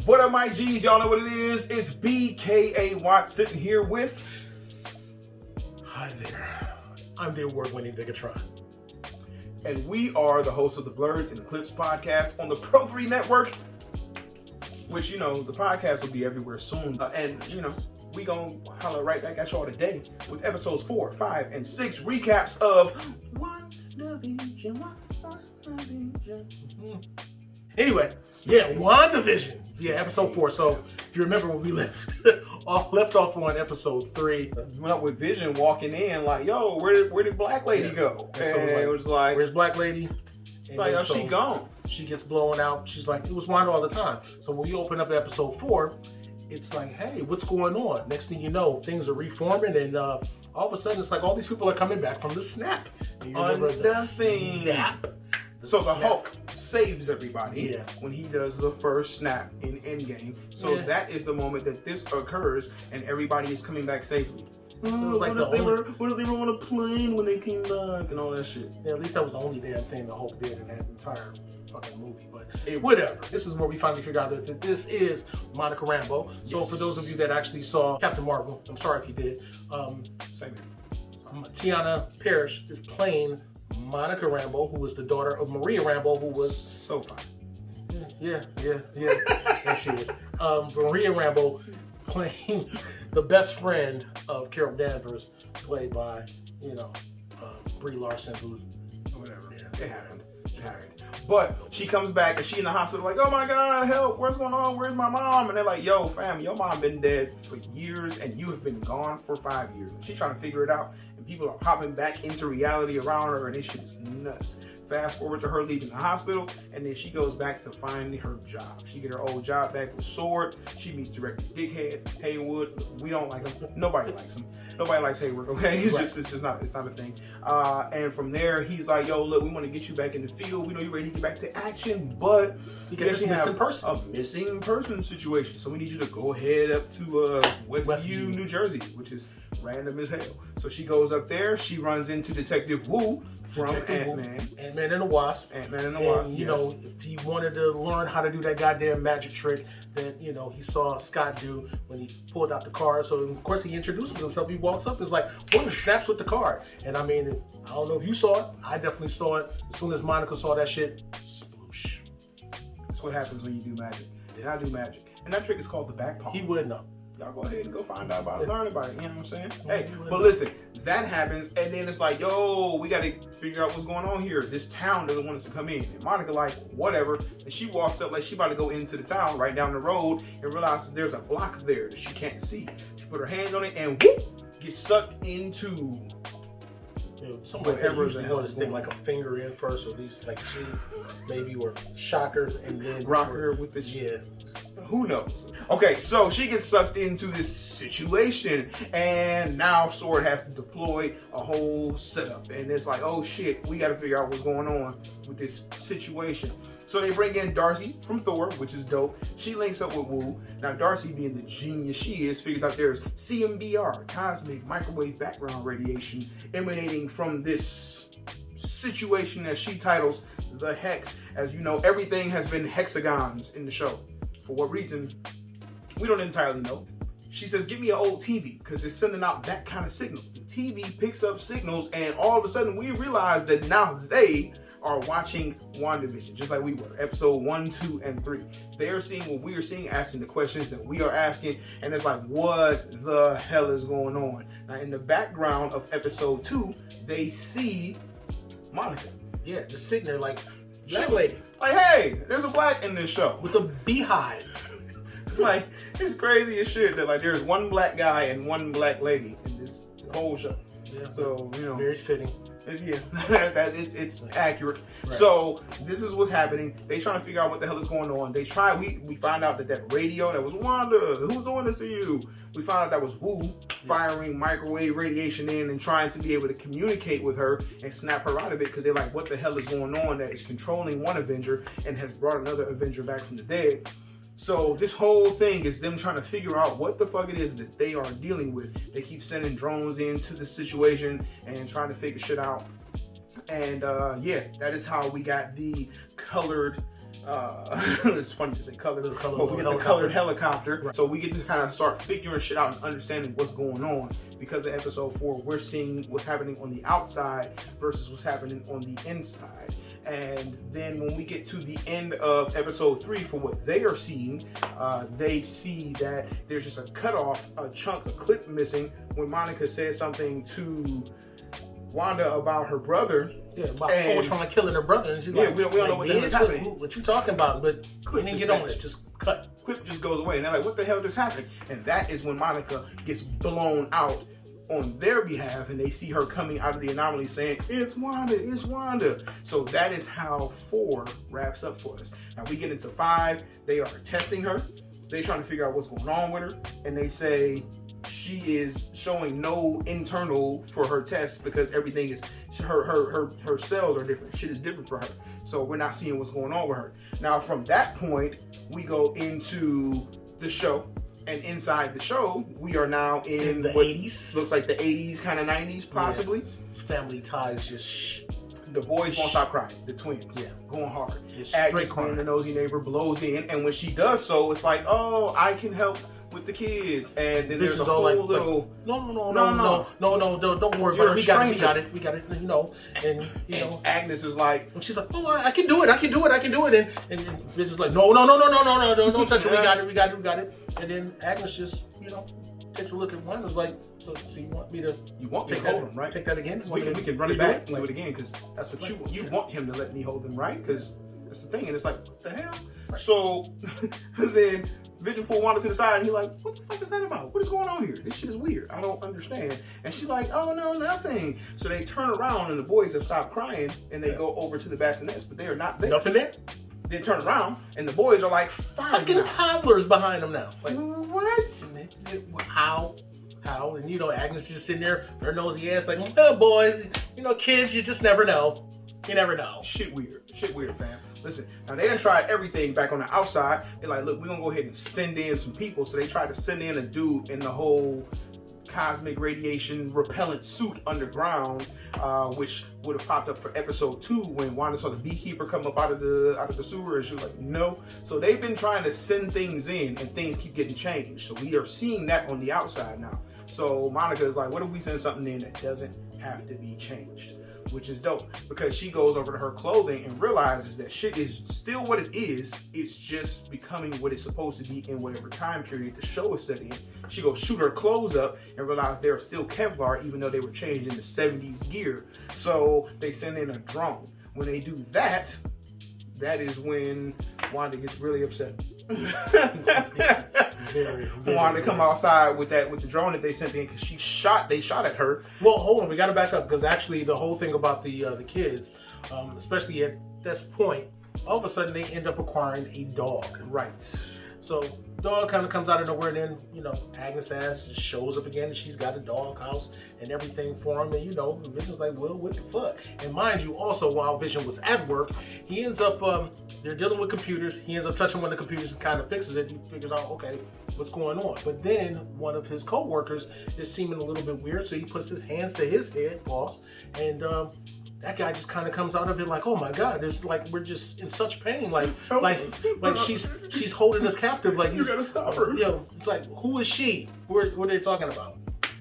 What up, my G's? Y'all know what it is. It's BKA Watt sitting here with... Hi there. I'm the award-winning Bigatron. And we are the hosts of the Blerds and Eclipse podcast on the Pro3 network. Which, you know, the podcast will be everywhere soon. And, you know, we gonna holler right back at y'all today with episodes 4, 5, and 6 recaps of WandaVision. Anyway, WandaVision. Yeah, episode 4. So, if you remember when we left off on episode 3. We went up with Vision walking in like, yo, where did Black Lady go? And so it was like, where's Black Lady? And like, oh, she gone. She gets blown out. She's like, it was Wanda all the time. So when we open up episode 4, it's like, hey, what's going on? Next thing you know, things are reforming, and all of a sudden, it's like all these people are coming back from the snap. And you remember the snap. So the Hulk saves everybody when he does the first snap in Endgame. So that is the moment that this occurs, and everybody is coming back safely. So like what if they were on a plane when they came back and all that shit? Yeah, at least that was the only damn thing the Hulk did in that entire fucking movie. But whatever. This is where we finally figure out that this is Monica Rambeau. So for those of you that actually saw Captain Marvel, I'm sorry if you did. Same here. Tiana Parrish is playing Monica Rambeau, who was the daughter of Maria Rambeau, who was so fine. Yeah. There she is. Maria Rambeau playing the best friend of Carol Danvers, played by, Brie Larson, who's whatever. Yeah. It happened. But she comes back and she in the hospital like, oh my God, help, what's going on? Where's my mom? And they're like, yo, fam, your mom been dead for years and you have been gone for 5 years. She's trying to figure it out and people are popping back into reality around her and this shit is nuts. Fast forward to her leaving the hospital, and then she goes back to finding her job. She get her old job back with S.W.O.R.D. She meets Director Dickhead Haywood. We don't like him. Nobody likes him. Nobody likes Haywood. Okay, it's just not a thing. And from there, he's like, "Yo, look, we want to get you back in the field. We know you're ready to get back to action, but you got a missing person. A missing person situation. So we need you to go ahead up to Westview, New Jersey, which is random as hell. So she goes up there. She runs into Detective Wu from Ant-Man. Ant-Man and the Wasp. You know, if he wanted to learn how to do that goddamn magic trick that, he saw Scott do when he pulled out the card. So, of course, he introduces himself. He walks up and is like, boom, snaps with the card. And, I mean, I don't know if you saw it. I definitely saw it. As soon as Monica saw that shit, sploosh. That's what happens when you do magic. And I do magic. And that trick is called the back palm. He would know. Y'all go ahead and go find out about it, learn about it, you know what I'm saying? Hey, but listen, that happens, and then it's like, yo, we got to figure out what's going on here. This town doesn't want us to come in. And Monica like, whatever, and she walks up like she about to go into the town right down the road and realizes there's a block there that she can't see. She put her hand on it and whoop, gets sucked into whatever the hell is thing, like a finger in first, or at least like 2, maybe, or shocker, and then rock her with the who knows? Okay, so she gets sucked into this situation, and now S.W.O.R.D has to deploy a whole setup, and it's like, oh shit, we got to figure out what's going on with this situation. So they bring in Darcy from Thor, which is dope. She links up with Wu. Now Darcy, being the genius she is, figures out there's CMBR, cosmic microwave background radiation, emanating from this situation that she titles the Hex. As you know, everything has been hexagons in the show. For what reason, we don't entirely know. She says, give me an old TV, because it's sending out that kind of signal. The TV picks up signals, and all of a sudden we realize that now they are watching WandaVision, just like we were. Episode 1, 2, and 3. They're seeing what we are seeing, asking the questions that we are asking, and it's like, what the hell is going on? Now, in the background of episode 2, they see Monica. Yeah, just sitting there like, Black Lady. Like, hey, there's a black in this show. With a beehive. Like, it's crazy as shit that, like, there's one black guy and one black lady in this whole show. Yeah, so, very fitting. It's accurate. Right. So this is what's happening. They trying to figure out what the hell is going on. We find out that radio, that was Wanda. Who's doing this to you? We found out that was Wu firing microwave radiation in and trying to be able to communicate with her and snap her out of it, because they're like, what the hell is going on that is controlling one Avenger and has brought another Avenger back from the dead? So this whole thing is them trying to figure out what the fuck it is that they are dealing with. They keep sending drones into the situation and trying to figure shit out. And yeah, that is how we got the colored it's funny to say colored, but we get the colored helicopter. Right. So we get to kind of start figuring shit out and understanding what's going on. Because of episode 4, we're seeing what's happening on the outside versus what's happening on the inside. And then when we get to the end of episode 3, for what they are seeing, they see that there's just a cutoff, a chunk, a clip missing when Monica said something to Wanda about her brother. Yeah, about Ultron killing her brother. And she's like, we don't know what the hell is happening. What you talking about? But clip didn't get on it. Just cut. Clip just goes away. And they're like, what the hell just happened? And that is when Monica gets blown out on their behalf, and they see her coming out of the anomaly saying, it's Wanda, it's Wanda. So that is how 4 wraps up for us. Now we get into 5. They are testing her. They're trying to figure out what's going on with her. And they say she is showing no internal for her test because everything is, her cells are different. Shit is different for her. So we're not seeing what's going on with her. Now from that point, we go into the show. And inside the show, we are now in the 80s. Looks like the 80s, kind of 90s, possibly. Yeah. Family ties just the boys won't stop crying. The twins, going hard. Agnes, being the nosy neighbor, blows in, and when she does so, it's like, oh, I can help with the kids. And then there's a whole little no, don't worry about it. We got it. You know, and you know, Agnes is like, and she's like, oh, I can do it. And Bitch is like, no, don't touch it. We got it. And then Agnes just, you know, takes a look at one. Was like, so you want me to? You want me to hold him, right? Take that again. We can run it back and do it again because that's what you want him to let me hold him, right? Because that's the thing. And it's like, what the hell? Right. So then Vision pulled Wanda to the side and he's like, what the fuck is that about? What is going on here? This shit is weird. I don't understand. And she's like, oh no, nothing. So they turn around and the boys have stopped crying and they go over to the bassinets, but they are not there. Nothing there? Then turn around and the boys are like 5 fucking toddlers behind them now. Like, what? How? And you know, Agnes is just sitting there, her nosy ass, like, oh, boys, you know, kids, you just never know. You never know. Shit weird, fam. Listen, now they done tried everything back on the outside. They're like, look, we're gonna go ahead and send in some people. So they tried to send in a dude in the whole cosmic radiation repellent suit underground, which would have popped up for episode 2 when Wanda saw the beekeeper come up out of the sewer, and she was like, no. So they've been trying to send things in, and things keep getting changed. So we are seeing that on the outside now. So Monica is like, what if we send something in that doesn't have to be changed? Which is dope, because she goes over to her clothing and realizes that shit is still what it is. It's just becoming what it's supposed to be in whatever time period the show is set in. She goes shoot her clothes up and realize they're still Kevlar, even though they were changed into 70s gear. So they send in a drone. When they do that, that is when Wanda gets really upset. Wanda come outside with the drone that they sent in because they shot at her. Well, hold on, we got to back up because actually the whole thing about the kids, especially at this point, all of a sudden they end up acquiring a dog. Right. So dog kind of comes out of nowhere, and then, you know, Agnes ass just shows up again, and she's got a dog house and everything for him. And, you know, Vision's like, well, what the fuck? And mind you, also, while Vision was at work, he ends up, they're dealing with computers. He ends up touching one of the computers and kind of fixes it. He figures out, okay, what's going on? But then one of his co-workers is seeming a little bit weird, so he puts his hands to his head, boss, and that guy just kind of comes out of it like, oh my God, there's like, we're just in such pain. Like she's holding us captive. Like, you gotta stop her. You know, it's like, who is she? What are they talking about?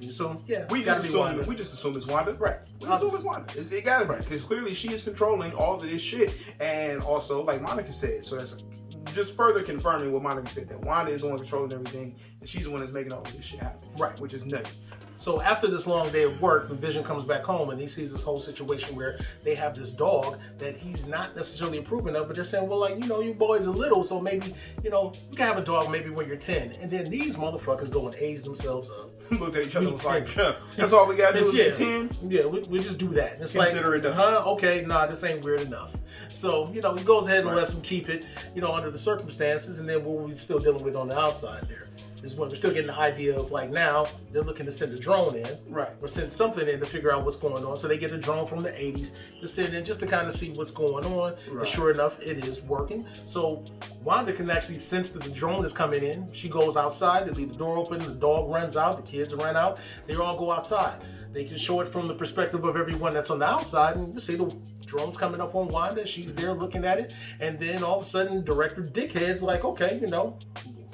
So yeah, we just assume it's Wanda. Right. We assume it's Wanda. It gotta be, because clearly she is controlling all of this shit. And also, like Monica said, so that's just further confirming what Monica said, that Wanda is the one controlling everything, and she's the one that's making all of this shit happen. Right. Which is nutty. So after this long day of work, Vision comes back home and he sees this whole situation where they have this dog that he's not necessarily approving of, but they're saying, well, like, you know, you boys are little, so maybe, you know, you can have a dog maybe when you're 10. And then these motherfuckers go and age themselves up. Looked at each other and was like, that's all we gotta do is get 10? Yeah, we just do that. It's consider like, it done. Okay, nah, this ain't weird enough. So, you know, he goes ahead and lets them keep it, you know, under the circumstances, and then what we're still dealing with on the outside there is when we're still getting the idea of, like, now they're looking to send a drone in. Right. Or send something in to figure out what's going on. So they get a drone from the 80s to send in just to kind of see what's going on. Right. And sure enough, it is working. So Wanda can actually sense that the drone is coming in. She goes outside, they leave the door open, the dog runs out, the kids ran out. They all go outside. They can show it from the perspective of everyone that's on the outside, and you see the drone's coming up on Wanda. She's there looking at it, and then all of a sudden, Director Dickhead's like, okay, you know,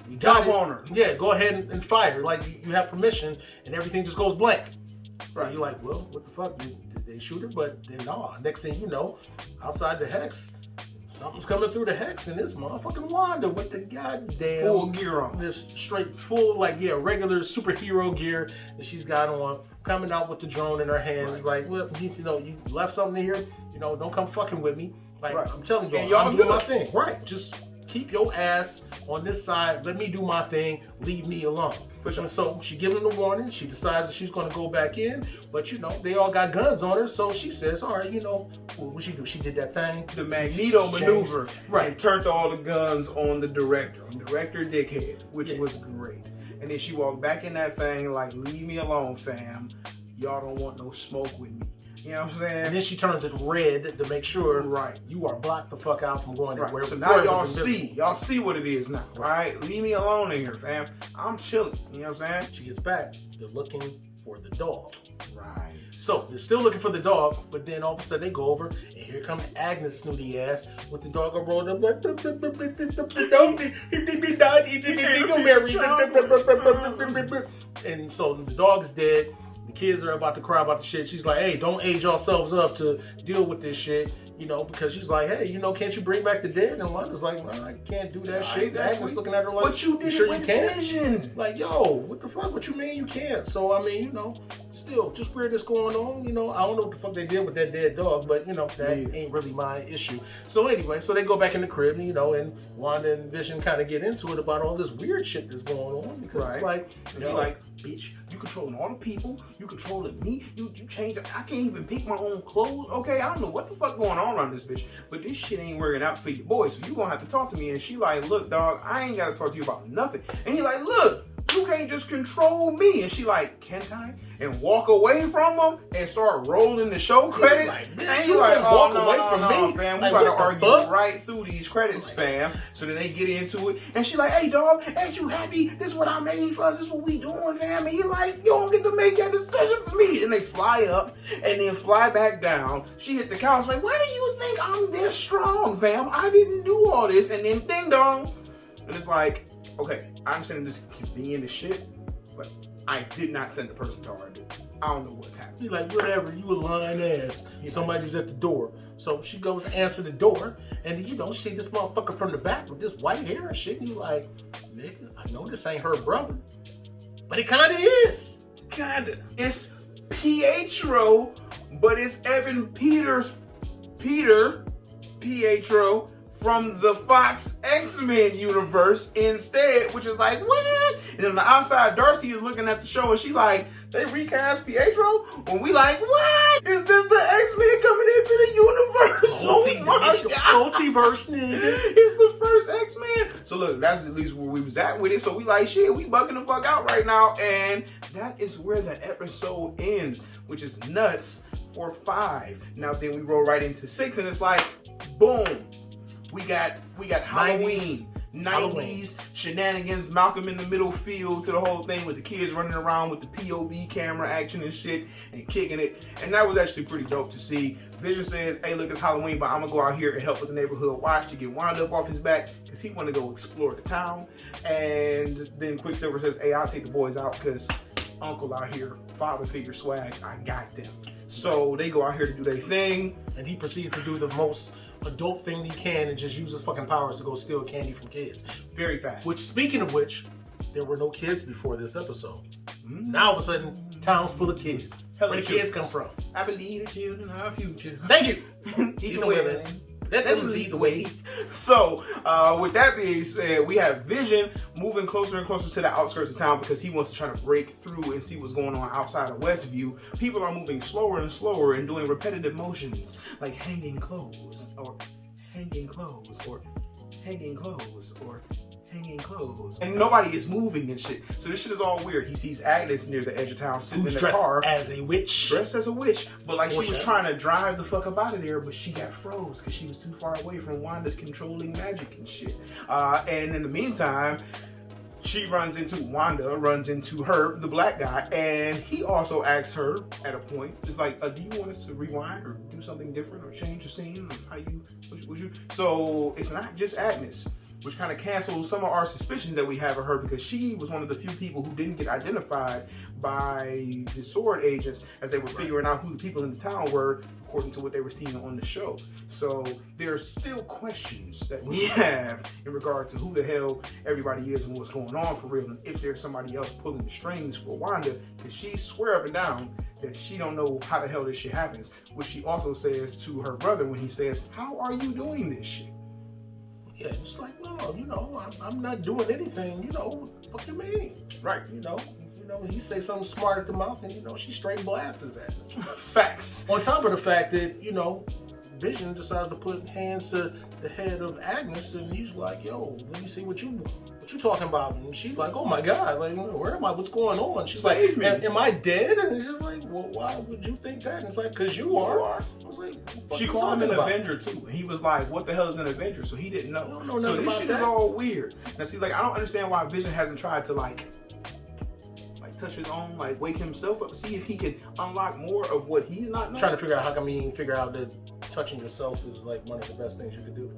we got on her. Yeah, go ahead and fire. Like, you have permission, and everything just goes blank. Right. So you're like, well, what the fuck? Did they shoot her? But then, no. Next thing you know, outside the hex, something's coming through the hex, and this motherfucking Wanda with the goddamn full gear on. This straight full, like, yeah, regular superhero gear that she's got on, coming out with the drone in her hands. Right. Like, well, you know, you left something here, you know, don't come fucking with me. Like, right. I'm telling you, I'm doing my thing. Right. Just keep your ass on this side. Let me do my thing. Leave me alone. And so she gives them the warning. She decides that she's going to go back in. But, you know, they all got guns on her. So she says, all right, you know, what she do? She did that thing. The Magneto maneuver. Right. And turned all the guns on the director. On Director Dickhead, which was great. And then she walked back in that thing like, leave me alone, fam. Y'all don't want no smoke with me. You know what I'm saying? And then she turns it red to make sure you are blocked the fuck out from going anywhere. So now y'all see what it is now, right? Leave me alone in here, fam. I'm chilling. You know what I'm saying? She gets back. They're looking for the dog. Right. So they're still looking for the dog, but then all of a sudden they go over, and here comes Agnes snooty ass with the dog rolled up like, and so the dog is dead. The kids are about to cry about the shit. She's like, hey, don't age yourselves up to deal with this shit, you know, because she's like, hey, you know, can't you bring back the dead? And Wanda's like, well, I can't do that shit. Agnes looking at her like, but you did sure it you can? Vision. Like, yo, what the fuck? What you mean you can't? So, I mean, you know, still, just weirdness going on. You know, I don't know what the fuck they did with that dead dog, but, you know, that ain't really my issue. So, anyway, so they go back in the crib, you know, and Wanda and Vision kind of get into it about all this weird shit that's going on because it's like, you know, like, bitch, you controlling all the people, you controlling me, you change it. I can't even pick my own clothes. Okay, I don't know what the fuck going on around this bitch, but this shit ain't working out for your boy, so you gonna have to talk to me. And she like, look, dog, I ain't gotta talk to you about nothing. And he like, look, you can't just control me. And she like, can't I? And walk away from him and start rolling the show credits. And he like, oh, no, fam. We about to argue right through these credits, fam. So then they get into it. And she like, hey, dog, ain't you happy? This is what I made for us. This is what we doing, fam. And he like, you don't get to make that decision for me. And they fly up and then fly back down. She hit the couch like, why do you think I'm this strong, fam? I didn't do all this. And then ding dong. And it's like, okay, I understand this convenient as shit, but I did not send the person to RD. I don't know what's happening. He's like, whatever, you a lying ass. Somebody's at the door. So she goes to answer the door, and you know, see this motherfucker from the back with this white hair and shit, and you like, nigga, I know this ain't her brother. But it kinda is. Kinda. It's Pietro, but it's Evan Pietro from the Fox X-Men universe instead, which is like, what? And on the outside, Darcy is looking at the show and she like, they recast Pietro? When we like, what? Is this the X-Men coming into the universe? Oh my God. Multiverse, nigga. It's the first X-Men. So look, that's at least where we was at with it. So we like, shit, we bugging the fuck out right now. And that is where the episode ends, which is nuts for 5. Now then we roll right into 6 and it's like, boom. We got Halloween, 90s shenanigans, Malcolm in the middle feel to the whole thing with the kids running around with the POV camera action and shit and kicking it. And that was actually pretty dope to see. Vision says, hey, look, it's Halloween, but I'm going to go out here and help with the neighborhood watch to get Wanda up off his back because he want to go explore the town. And then Quicksilver says, hey, I'll take the boys out because Uncle out here, father figure swag, I got them. So they go out here to do their thing. And he proceeds to do the most adult thing he can and just use his fucking powers to go steal candy from kids very fast. Which, speaking of which, there were no kids before this episode. Now all of a sudden, town's full of kids. Where the kids come from? I believe the children are our future. Thank you. Either way, let them lead the way. So, with that being said, we have Vision moving closer and closer to the outskirts of town because he wants to try to break through and see what's going on outside of Westview. People are moving slower and slower and doing repetitive motions like hanging clothes or hanging clothes or hanging clothes or hanging clothes. And nobody is moving and shit. So this shit is all weird. He sees Agnes near the edge of town sitting in the car. As a witch. Dressed as a witch. But like she was trying to drive the fuck up out of there, but she got froze because she was too far away from Wanda's controlling magic and shit. And in the meantime, she runs into Wanda, runs into her, the black guy, and he also asks her at a point, it's like, do you want us to rewind or do something different or change the scene of how you, would you? So it's not just Agnes, which kind of cancels some of our suspicions that we have of her, because she was one of the few people who didn't get identified by the S.W.O.R.D agents as they were figuring out who the people in the town were, according to what they were seeing on the show. So there's still questions that we have in regard to who the hell everybody is and what's going on for real, and if there's somebody else pulling the strings for Wanda, because she swear up and down that she don't know how the hell this shit happens, which she also says to her brother when he says, "How are you doing this shit?" Yeah, it's like, no, I'm not doing anything, what you mean? Right. He say something smart at the mouth and, she straight blasts his ass. Facts. On top of the fact that, Vision decides to put hands to the head of Agnes, and he's like, yo, let me see what you talking about. And she's like, oh my God, like, where am I? What's going on? She's like, am I dead? And she's like, well, why would you think that? And it's like, because you are. I was like, she called him an Avenger too. And he was like, what the hell is an Avenger? So he didn't know. So this shit is all weird. Now see, like, I don't understand why Vision hasn't tried to like touch his own, like wake himself up, see if he can unlock more of what he's not knowing. Trying to figure out how come he figure out that touching yourself is like one of the best things you could do.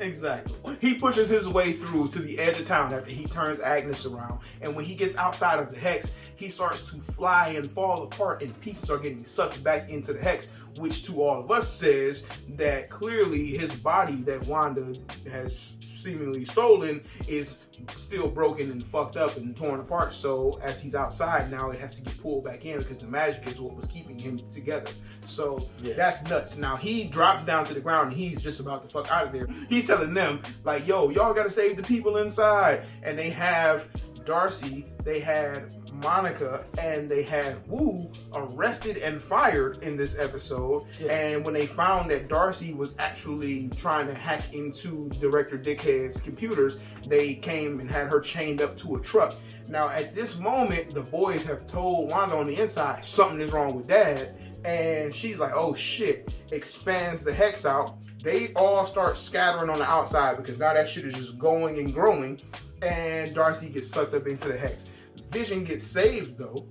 Exactly. He pushes his way through to the edge of town after he turns Agnes around, and when he gets outside of the hex, he starts to fly and fall apart, and pieces are getting sucked back into the hex, which to all of us says that clearly his body that Wanda has seemingly stolen is still broken and fucked up and torn apart. So as he's outside now, it has to get pulled back in because the magic is what was keeping him together. So that's nuts. Now he drops down to the ground and he's just about to fuck out of there. He's telling them like, yo, y'all gotta save the people inside. And they have Darcy, they had Monica, and they had Wu arrested and fired in this episode. And when they found that Darcy was actually trying to hack into Director Dickhead's computers, they came and had her chained up to a truck. Now at this moment, the boys have told Wanda on the inside something is wrong with Dad, and she's like, oh shit, expands the hex out. They all start scattering on the outside because now that shit is just going and growing, and Darcy gets sucked up into the hex. Vision gets saved though,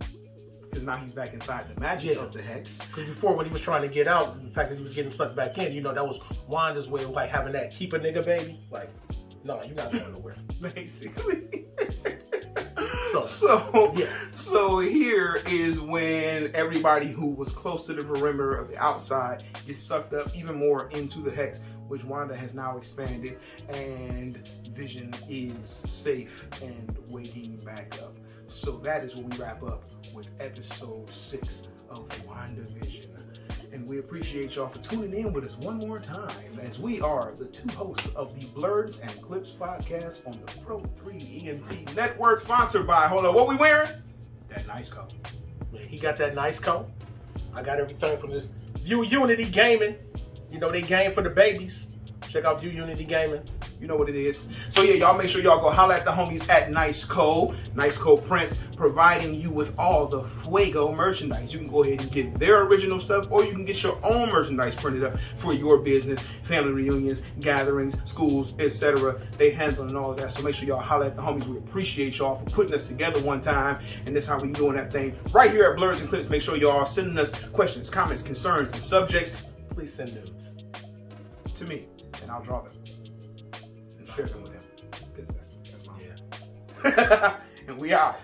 because now he's back inside the magic of the hex. Because before, when he was trying to get out, the fact that he was getting sucked back in, that was Wanda's way of like having that keep a nigga baby. Like, no, you're not going nowhere. Basically. So here is when everybody who was close to the perimeter of the outside gets sucked up even more into the hex, which Wanda has now expanded, and Vision is safe and waking back up. So that is when we wrap up with episode 6 of WandaVision. And we appreciate y'all for tuning in with us one more time, as we are the two hosts of the Blerds and Clips podcast on the Pro 3 ENT network, sponsored by, hold on, what we wearing? That nice coat. Yeah, he got that nice coat. I got everything from this View Unity Gaming. They game for the babies. Check out View Unity Gaming. You know what it is. So yeah, y'all make sure y'all go holler at the homies at Nice Co Prints, providing you with all the Fuego merchandise. You can go ahead and get their original stuff, or you can get your own merchandise printed up for your business, family reunions, gatherings, schools, etc. They handling all of that. So make sure y'all holler at the homies. We appreciate y'all for putting us together one time, and that's how we doing that thing right here at Blerds and Clips. Make sure y'all sending us questions, comments, concerns, and subjects. Please send nudes to me, and I'll draw them and share them with him, because that's my and we out.